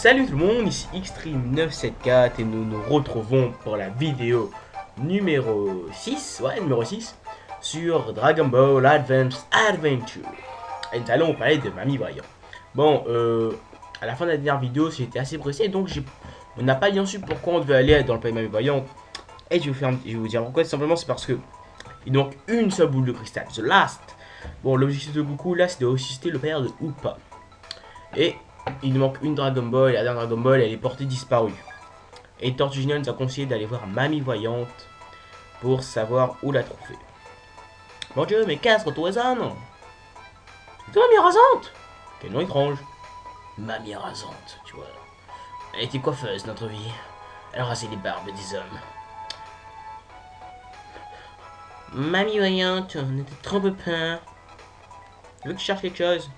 Salut tout le monde, ici Xtreme974 et nous nous retrouvons pour la vidéo numéro 6, numéro 6 sur Dragon Ball Advance Adventure. Et nous allons parler de Mamie Voyant. Bon, à la fin de la dernière vidéo, j'étais assez pressé, donc on n'a pas bien su pourquoi on devait aller dans le pays de Mamie Voyant. Et je vais vous dire pourquoi, tout simplement c'est parce que il manque une seule boule de cristal, The Last. Bon, l'objectif de Goku là, c'est de ressusciter le père de Upa. Et il nous manque une Dragon Ball, et la dernière Dragon Ball, elle est portée disparue. Et Tortue Junior nous a conseillé d'aller voir Mamie Voyante pour savoir où la trouver. Mon Dieu, mais qu'est-ce que tu es non? C'est toi, Mamie Rasante? Quel nom étrange. Mamie Rasante, tu vois. Elle était coiffeuse, notre vie. Elle rasait les barbes des hommes. Mamie Voyante, on était trop peu peur. Tu veux que je cherche quelque chose?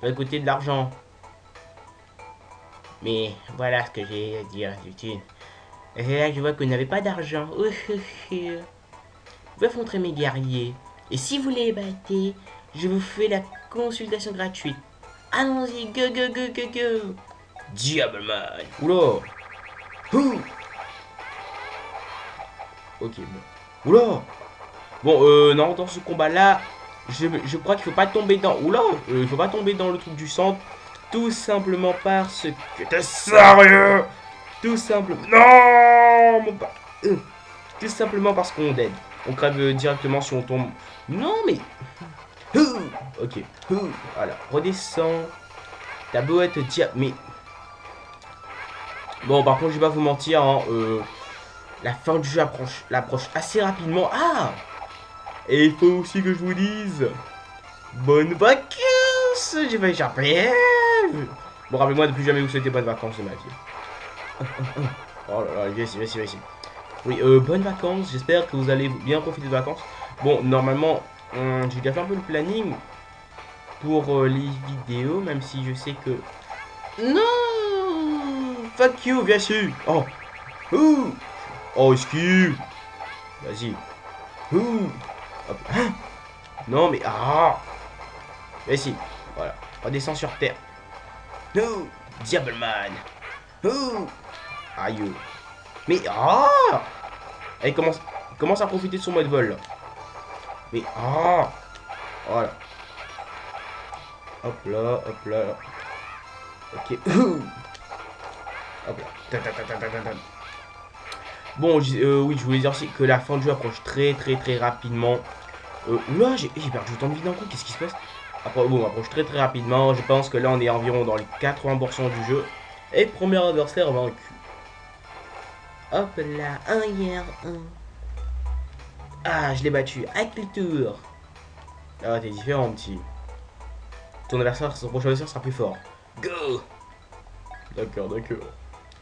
Ça va coûter de l'argent. Mais voilà ce que j'ai à dire d'habitude. Et là, je vois que vous n'avez pas d'argent. Je vais affronter mes guerriers. Et si vous les battez, je vous fais la consultation gratuite. Allons-y, go, go, go, go, go. Diableman. Oula. Ok, bon. Oula. Bon, non, dans ce combat-là, je crois qu'il faut pas tomber dans... Oula, il faut pas tomber dans le truc du centre. Tout simplement parce que... T'es sérieux? Tout simplement... Non mon pas. Tout simplement parce qu'on dead. On crève directement si on tombe. Non mais... Ok. Voilà. Redescends. Ta beau être mais... Bon, par contre, je vais pas vous mentir. Hein, la fin du jeu approche assez rapidement. Ah! Et il faut aussi que je vous dise... Bonnes vacances! J'ai failli échapper. Bon, rappelez-moi de plus jamais vous souhaiter bonnes vacances de ma vie. Oh là là, viens ici. Oui, bonnes vacances. J'espère que vous allez bien profiter de vacances. Bon, normalement, j'ai déjà fait un peu le planning pour les vidéos, même si je sais que... Non! Fuck you, viens ici. Oh! Oh, esquive. Vas-y. Hop. Non, mais... Ah! Viens ici. Voilà. Redescends sur terre. Diableman. Aïe. Mais ah! Elle commence à profiter de son mode vol là. Mais ah! Voilà. Hop là. Ok. Hop là. Bon, oui, je voulais dire aussi que la fin du jeu approche très rapidement. Oula, j'ai perdu autant de vie d'un coup. Qu'est-ce qui se passe? Après, bon, on approche très rapidement. Je pense que là, on est environ dans les 80% du jeu. Et premier adversaire vaincu. Hop là, un hier, un. Ah, je l'ai battu. À quel tour? Ah, t'es différent, petit. Ton adversaire, son prochain adversaire sera plus fort. Go! D'accord. Je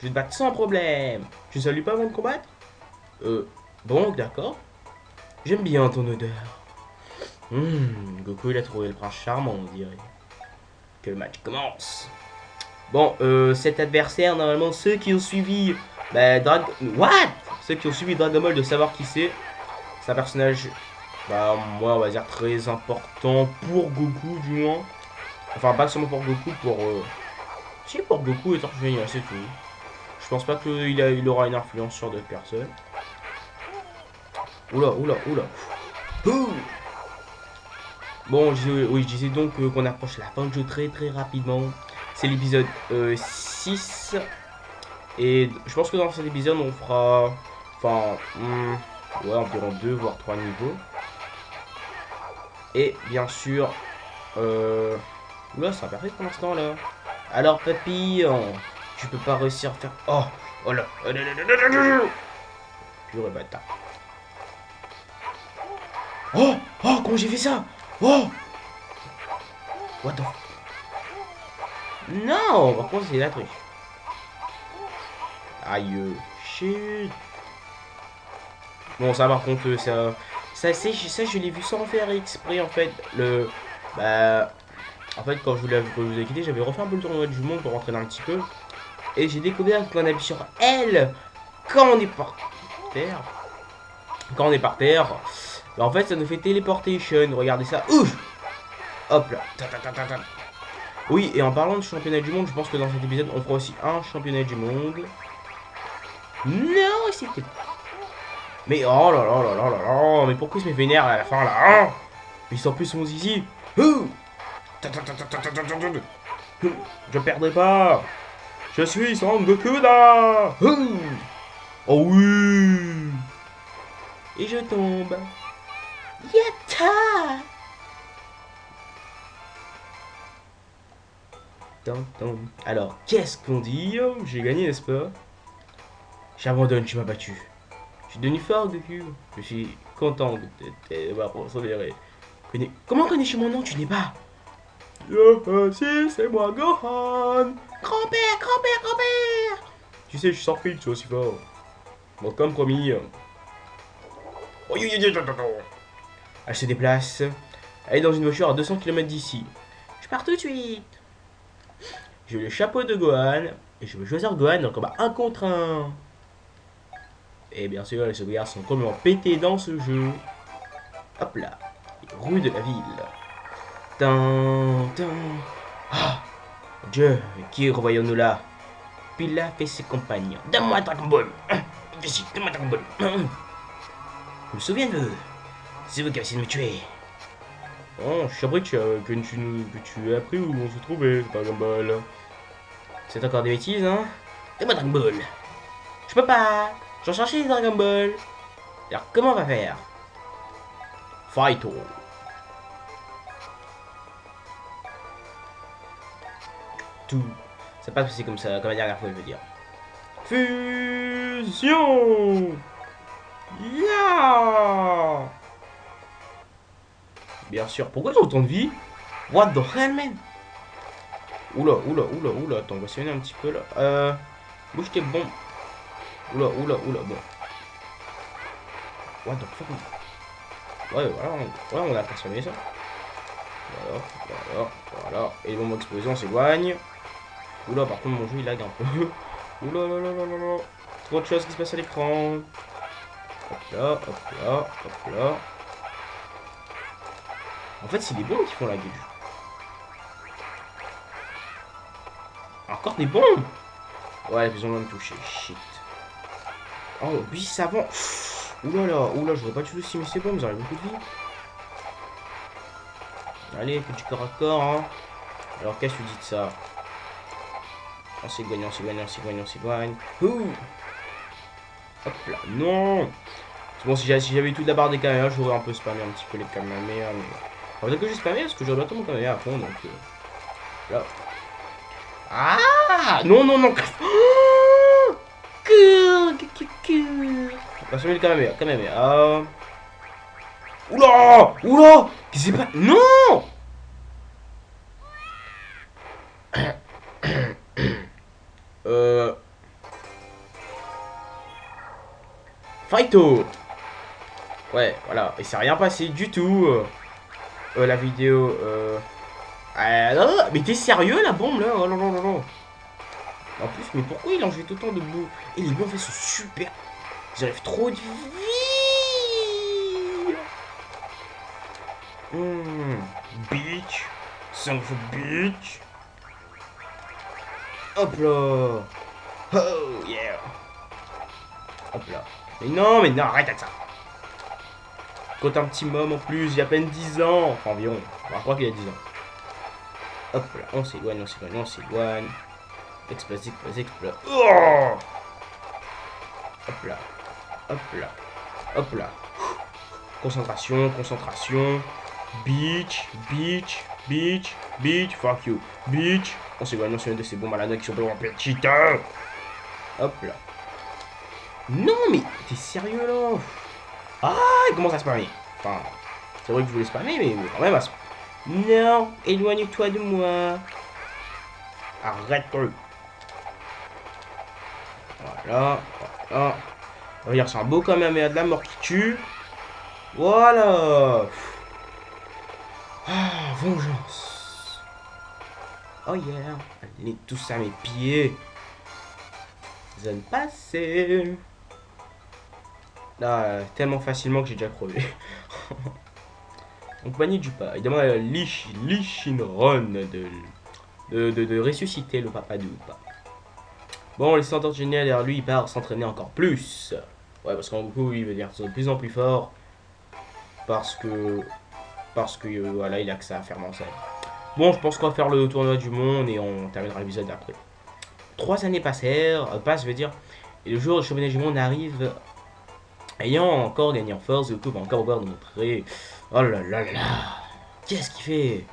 vais te battre sans problème. Tu ne salues pas avant de combattre? Bon, d'accord. J'aime bien ton odeur. Goku, il a trouvé le prince charmant, on dirait. Que le match commence. Bon, cet adversaire, normalement, ceux qui ont suivi... Ceux qui ont suivi Dragon Ball de savoir qui c'est. C'est un personnage, moi, on va dire très important pour Goku, du moins. Enfin, pas seulement pour Goku, si, pour Goku et Tortue Junior, c'est tout. Je pense pas qu'il aura une influence sur d'autres personnes. Oula. Bon, je disais donc qu'on approche la fin du jeu très rapidement. C'est l'épisode 6. Et je pense que dans cet épisode, on fera... Enfin, environ 2 voire 3 niveaux. Et bien sûr... Oula, c'est parfait pour l'instant, là. Alors, papillon, tu peux pas réussir à faire... Oh là. Purée bâtard. Oh, comment j'ai fait ça? Oh! What the... Non, par contre, c'est la triche. Aïe, shit. Bon, ça, par contre, ça, je l'ai vu sans faire exprès, en fait. En fait, quand je vous ai quitté, j'avais refait un peu le tournoi du monde pour rentrer dans un petit peu. Et j'ai découvert qu'on appuie sur L quand on est par terre. En fait, ça nous fait téléportation. Regardez ça. Ouf! Hop là. Oui, et en parlant de championnat du monde, je pense que dans cet épisode, on fera aussi un championnat du monde. Non, c'était... Mais oh là là là là là là, mais pourquoi il se met vénère à la fin là, hein? Il sort plus son zizi. Je perdrai pas. Je suis Son Goku là. Oh oui. Et je tombe. Yatta. Alors, qu'est-ce qu'on dit? J'ai gagné, n'est-ce pas? J'abandonne, tu m'as battu. Je suis devenu fort, Goku. Je suis content de t'avoir persévéré. Comment connais-tu mon nom? Tu n'es pas. Si, c'est moi, Gohan. Grand-père, grand-père, grand-père. Tu sais, je suis sorti, tu es aussi fort. Bon, comme promis. Elle se déplace. Elle est dans une voiture à 200 km d'ici. Je pars tout de suite. J'ai le chapeau de Gohan. Et je veux choisir Gohan dans le combat 1 contre 1. Et bien sûr, les sauvegardes sont complètement pétées dans ce jeu. Hop là. Les rues de la ville. Ah, Dieu, qui revoyons-nous là? Pilaf et ses compagnons. Donne-moi Dragon Ball. Donne-moi Dragon Ball. Je me souviens de... C'est vous qui avez essayé de me tuer. Oh, je suis surpris que tu as appris où on se trouvait, Dragon Ball. C'est encore des bêtises, hein? Donne-moi Dragon Ball. Je peux pas. J'en cherchais des Dragon Ball. Alors, comment on va faire? Fight-o. Tout. Ça passe aussi comme ça, comme la dernière fois, je veux dire. Fusion. Yeah. Bien sûr. Pourquoi j'ai autant de vie? What the hell, man? Oula, oula, oula, oula. Attends, on va s'éloigner un petit peu là. Bouge tes bombes. Oula, oula, oula, bon. What the fuck? Ouais, voilà, on a personné ça. Voilà, voilà, voilà. Et les bombes d'explosion s'éloignent. Oula, par contre, mon jeu il lag un peu. Oula, là, là, là, là, là. Trop de choses qui se passent à l'écran. Hop là, hop là, hop là. En fait, c'est les bombes qui font laguer. Encore des bombes. Ouais, ils ont même touché. Shit. Oh, oui, savant. Oula là, oula, je voudrais pas tuer aussi, mais c'est bon, vous avez beaucoup de vie. Allez, petit corps à corps, hein. Alors, qu'est-ce que tu dis de ça? On s'éloigne, on s'éloigne, on s'éloigne, on s'éloigne. Hop là, non. C'est bon, si j'avais eu toute la barre des caméras, j'aurais un peu spammé un petit peu les caméras, mais... peut-être que j'ai spammé, parce que j'aurais bientôt mon caméra à fond, donc... Là. Ah. Non, non, non. On va sauver le caméra. Oula. Oula. Qu'est-ce qui s'est passé? Non. Fighto. Ouais, voilà. Et c'est rien passé du tout. La vidéo. Mais t'es sérieux la bombe là? Oh non, non, non, non. En plus, mais pourquoi il en jette autant de boue? Et les bombes en fait sont super. Ils arrivent trop vite. Bitch. Son of a bitch. Hop là. Oh yeah. Hop là. Mais non, arrête avec ça. Quand un petit môme en plus, il y a à peine 10 ans. Enfin environ. On va croire qu'il a 10 ans. Hop là, on s'éloigne, on s'éloigne, on s'éloigne. Explose, explose, explose. Oh. Hop là. Hop là. Hop là. Concentration, concentration. Bitch, bitch, bitch, bitch, fuck you. Bitch. On s'éloigne de ces bons malades qui sont pas en petit. Hop là. Non mais t'es sérieux là? Ah, il commence à spammer. Enfin, c'est vrai que je voulais spammer, mais quand même à ce... Non, éloigne-toi de moi. Arrête-toi. Voilà, voilà. Regarde, c'est un beau quand même, il y a de la mort qui tue. Voilà. Ah, vengeance. Oh yeah. Allez, tous à mes pieds. Zone passée. Là, tellement facilement que j'ai déjà crevé. Donc, panier du pas. Il demande à Lee Shinron de de ressusciter le papa Dupa. Bon, les Tortues Géniales, derrière lui, il part s'entraîner encore plus. Ouais, parce qu'en gros, il veut dire de plus en plus fort. Parce que voilà, il a que ça à faire dans sa vie. Bon, je pense qu'on va faire le tournoi du monde et on terminera l'épisode après. 3 années passent, je veux dire, et le jour où le championnat du monde arrive, ayant encore gagné en force, Goku va encore pouvoir nous montrer. Oh là là là là. Qu'est-ce qu'il fait?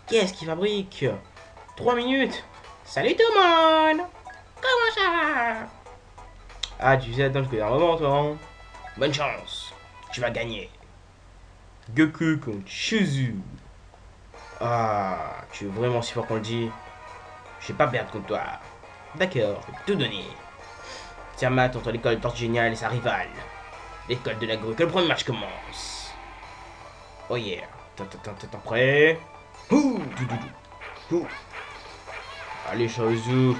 Qu'est-ce qu'il fabrique? 3 minutes. Salut tout le monde. Comment ça va? Ah, tu sais, attends, je connais un moment, toi, hein? Bonne chance. Tu vas gagner. Goku contre Shuzu. Ah, tu es vraiment si fort qu'on le dit. Je vais pas perdre contre toi. D'accord, je vais tout donner. Tiamat entre l'école Tortue Géniale et sa rivale. L'école de la grue. Que le premier match commence. Oh yeah. T'es prêt? Allez, Shuzu.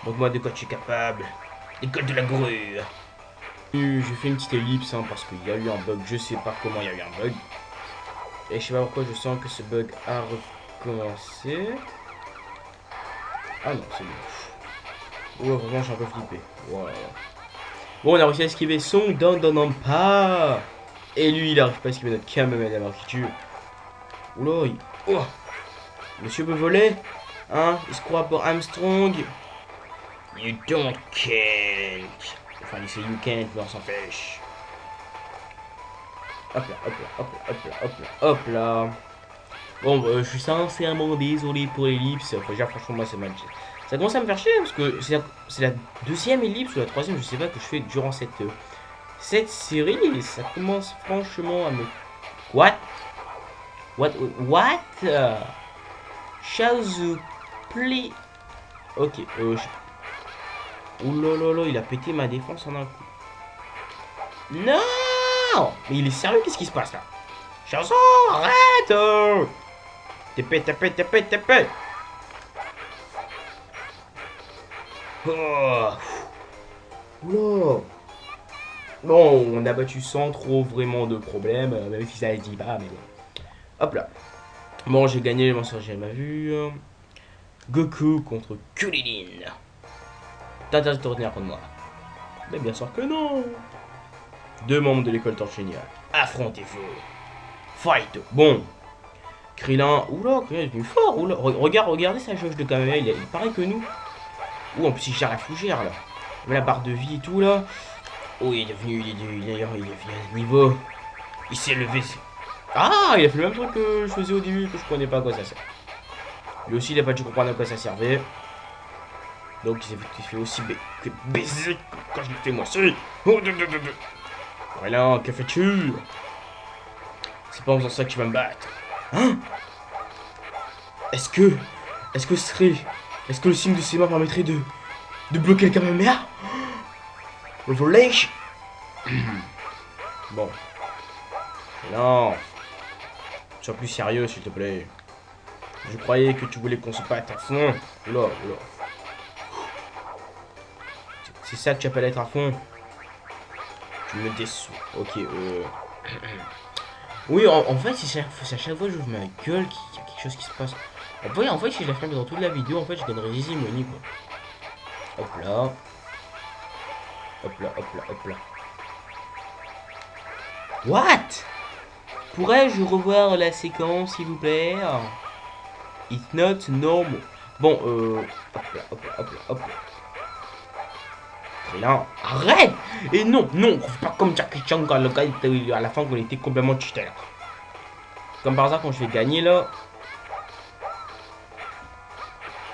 Montre-moi de quoi tu es capable. L'école de la grue. J'ai fait une petite ellipse hein, parce qu'il y a eu un bug. Je sais pas comment il y a eu un bug. Et je sais pas pourquoi je sens que ce bug a recommencé. Ah non, c'est bon. Ouais, vraiment, je suis un peu flippé. Voilà. Bon, on a réussi à esquiver son pas. Et lui, il arrive pas à esquiver notre Kamehameha qui tue. Oula, oh. Monsieur peut voler. Hein, il se croit pour Armstrong. You don't can't. Enfin, il sait you can't, mais on s'en fiche. Hop là, hop là, hop là, hop là, hop là, hop là. Bon, je suis sincèrement désolé pour l'ellipse. Enfin, déjà, franchement, moi, c'est mal. Ça commence à me faire chier parce que c'est la deuxième ellipse ou la troisième, je sais pas, que je fais durant cette série. Et ça commence franchement à me. What? Shall please. Ok, oh là là là, il a pété ma défense en un coup. Non! Mais il est sérieux, qu'est-ce qui se passe là? Chanson, arrête! TP. Oh. Oula. Bon, on a battu sans trop vraiment de problèmes, même si ça ne dit pas, mais bon. Hop là. Bon, j'ai gagné les mensonges, j'ai ma vue. Goku contre Kulilin. T'as intérêt de te retenir contre moi? Mais bien sûr que non. 2 membres de l'école Tortue Géniale. Affrontez-vous. Fight. Bon. Krillin. Oula, Krillin est devenu fort. Oula. Regardez sa jauge de Kamehameha. Il est pareil que nous. Ouh, en plus il gère la fougère là. Il met la barre de vie et tout là. Oh, il est devenu. Il est à niveau. Il s'est levé. Ah, il a fait le même truc que je faisais au début, que je comprenais pas à quoi ça sert. Lui aussi, il a pas dû comprendre à quoi ça servait. Donc, il s'est fait aussi baiser quand je l'ai fait moi aussi. Voilà, que fais-tu? C'est pas en faisant ça que tu vas me battre. Hein? Est-ce que le signe de ses mains permettrait de bloquer le Kamehameha? Revelation. Bon. Non. Sois plus sérieux, s'il te plaît. Je croyais que tu voulais qu'on se batte à fond. Oula. C'est ça que tu appelles être à fond? Tu me déçois. Ok, Oui, en fait, c'est à chaque fois que j'ouvre ma gueule qu'il y a quelque chose qui se passe. En fait, si je la ferme dans toute la vidéo, en fait, je gagnerai des immunités, quoi. Hop là. What? Pourrais-je revoir la séquence, s'il vous plaît? It's not normal. Bon, hop là. Là, arrête! Et non, on fait pas comme Jackie Chan quand le gars était à la fin qu'on était complètement cheaté là. Comme par hasard quand je vais gagner là.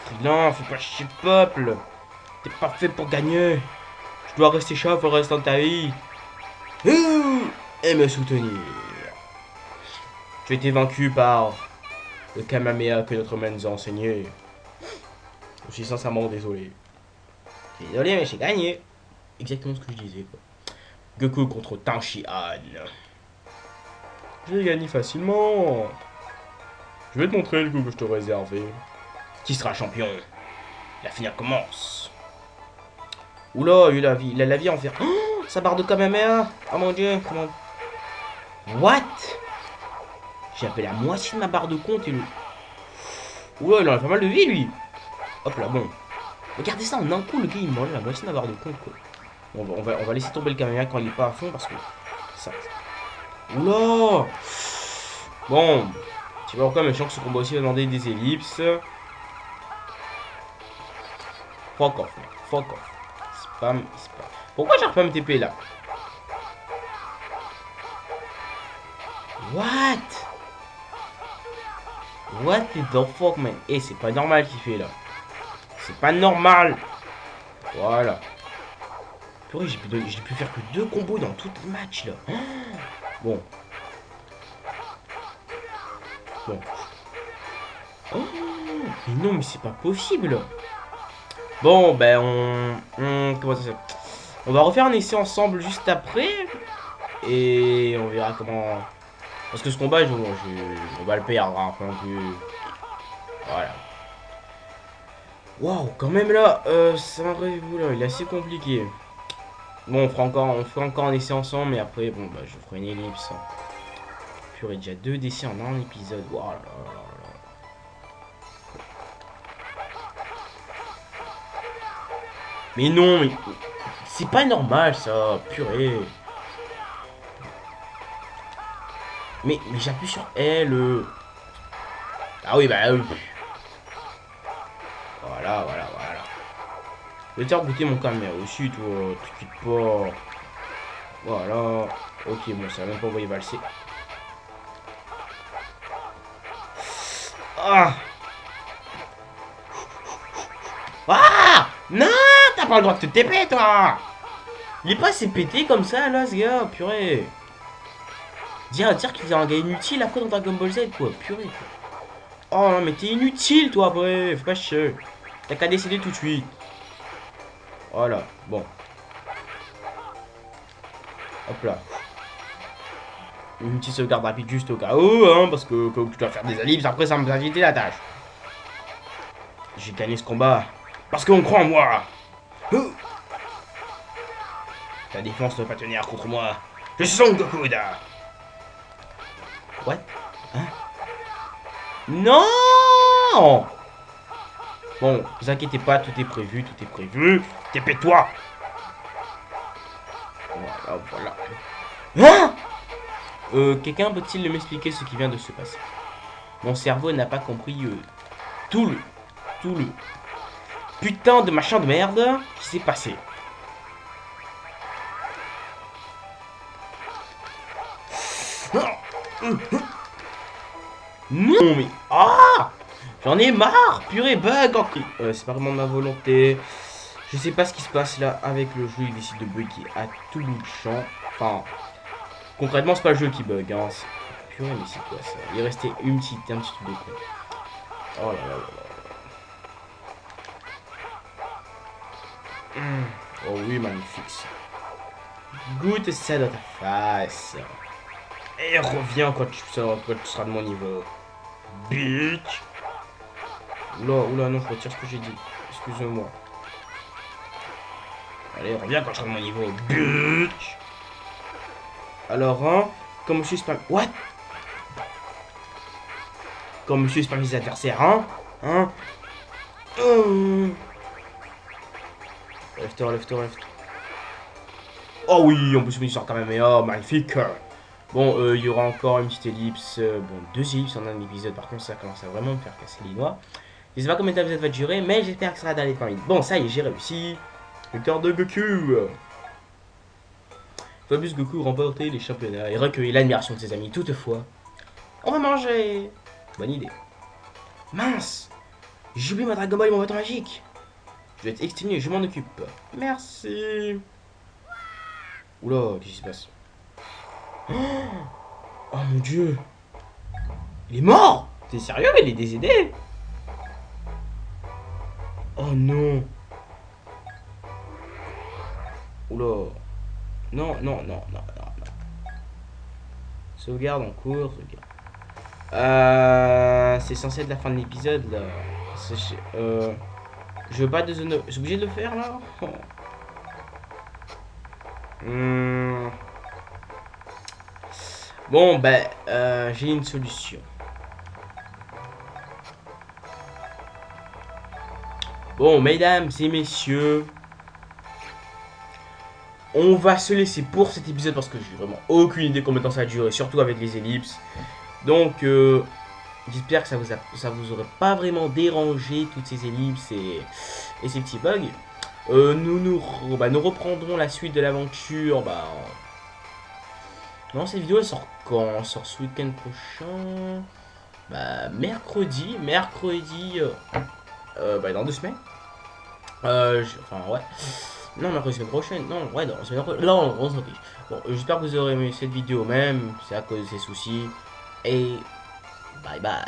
Freelance, fais pas chier le peuple. T'es pas fait pour gagner. Tu dois rester chauve le restant de ta vie. Et me soutenir. Tu as été vaincu par le Kamehameha que notre maître nous a enseigné. Je suis sincèrement désolé. Désolé, mais j'ai gagné. Exactement ce que je disais, quoi. Goku contre Tenshinhan. J'ai gagné facilement. Je vais te montrer le coup que je te réservais. Qui sera champion? La finale commence. Oula, il a la vie en fer. Oh, sa barre de Kamehameha. Oh mon dieu, comment... What? J'ai appelé la moitié de ma barre de compte et le... Oula, il en a pas mal de vie, lui. Hop là, bon. Regardez ça, en un coup, le gars, il mange la moitié d'un barre de compte, quoi. Bon, on va laisser tomber le caméra quand il est pas à fond, parce que... Ça... Oula. Bon. Je sais pas pourquoi, mais je sens que ce combat aussi va demander des ellipses. Fuck off, mec. Fuck off. Spam. Pourquoi j'arrive pas à me TP, là? What? What the fuck, man? Eh, c'est pas normal qu'il fait là. C'est pas normal. Voilà. Purée, j'ai pu faire que 2 combos dans tout le match là. Bon. Bon. Oh, mais non, mais c'est pas possible. Bon, ben comment ça s'appelle? On va refaire un essai ensemble juste après. Et on verra comment... Parce que ce combat, on va le perdre. Hein, enfin, voilà. Waouh, quand même là, c'est un rêve là, il est assez compliqué. Bon, on fera encore un essai ensemble, mais après, bon, bah, je ferai une ellipse. Purée, déjà 2 décès en un épisode. Waouh là là là là. Mais non, mais c'est pas normal ça, purée. Mais j'appuie sur L. Ah oui, bah oui. Voilà. Je vais te faire goûter mon caméra aussi, toi. T'inquiète pas. Voilà. Ok, bon, ça va même pas envoyer valser. Ah! Ah! Non! T'as pas le droit de te TP, toi! Il est pas assez pété comme ça, là, ce gars, purée. Dire qu'il a un gars inutile après dans Dragon Ball Z, quoi, purée. Quoi. Oh non, mais t'es inutile, toi, après, fais pas chier. T'as qu'à décéder tout de suite. Voilà, bon. Hop là. Une petite sauvegarde rapide juste au cas où, hein, parce que comme tu dois faire des ellipses, après ça me faciliter la tâche. J'ai gagné ce combat. Parce qu'on croit en moi. Ta défense ne peut pas tenir contre moi. Je suis Son Goku da. What? Hein? Non! Bon, vous inquiétez pas, tout est prévu, TP-toi! Voilà. Hein? Quelqu'un peut-il m'expliquer ce qui vient de se passer? Mon cerveau n'a pas compris tout le putain de machin de merde qui s'est passé. Non mais... Ah! J'en ai marre! Purée, bug encore. C'est pas vraiment de ma volonté. Je sais pas ce qui se passe là avec le jeu. Il décide de bugger à tout bout de champ. Enfin... Concrètement, c'est pas le jeu qui bug. Hein. Purée, mais c'est quoi ça? Il est resté un petit truc de con. Oh là là là là. Oh oui, magnifique ça. Goûte ça dans ta face. Et reviens quand tu seras de mon niveau. Bitch. Oula, non, je retire ce que j'ai dit. Excuse-moi. Allez, reviens quand je serai de mon niveau. Bitch. Alors, hein, comme je suis spam... What? Comme je suis spam les adversaires, hein? Lève-toi. Oh oui, en plus, il sort quand même. Et oh, magnifique. Bon, il y aura encore une petite ellipse. Bon, 2 ellipses en un épisode. Par contre, ça commence à vraiment me faire casser les noix. Je sais pas combien de temps vous va durer, mais j'espère que ça va dans les 20 minutes. Bon, ça y est, j'ai réussi. Victoire de Goku. Fabius Goku remporter les championnats et recueillir l'admiration de ses amis. Toutefois, on va manger. Bonne idée. Mince, j'ai oublié ma Dragon Ball et mon bâton magique. Je vais être exténué, je m'en occupe. Merci. Oula, qu'est-ce qui se passe? Oh mon dieu. Il est mort. T'es sérieux? Mais il est décédé. Oh non. Oula. Non. Sauvegarde en cours. C'est censé être la fin de l'épisode là. Je veux pas de zone. Je suis obligé de le faire là. Bon, ben, j'ai une solution. Bon, mesdames et messieurs, on va se laisser pour cet épisode parce que j'ai vraiment aucune idée combien de temps ça va durer, surtout avec les ellipses. Donc, j'espère que ça vous aurait pas vraiment dérangé toutes ces ellipses et ces petits bugs. Nous reprendrons la suite de l'aventure. Non, cette vidéo elle sort quand? Elle sort ce week-end prochain. Mercredi. Dans 2 semaines. Enfin, ouais. Non, mercredi semaine prochaine. Non, ouais, dans la semaine prochaine. Non, on s'en fiche. Bon, j'espère que vous aurez aimé cette vidéo même. C'est à cause de ces soucis. Et bye bye.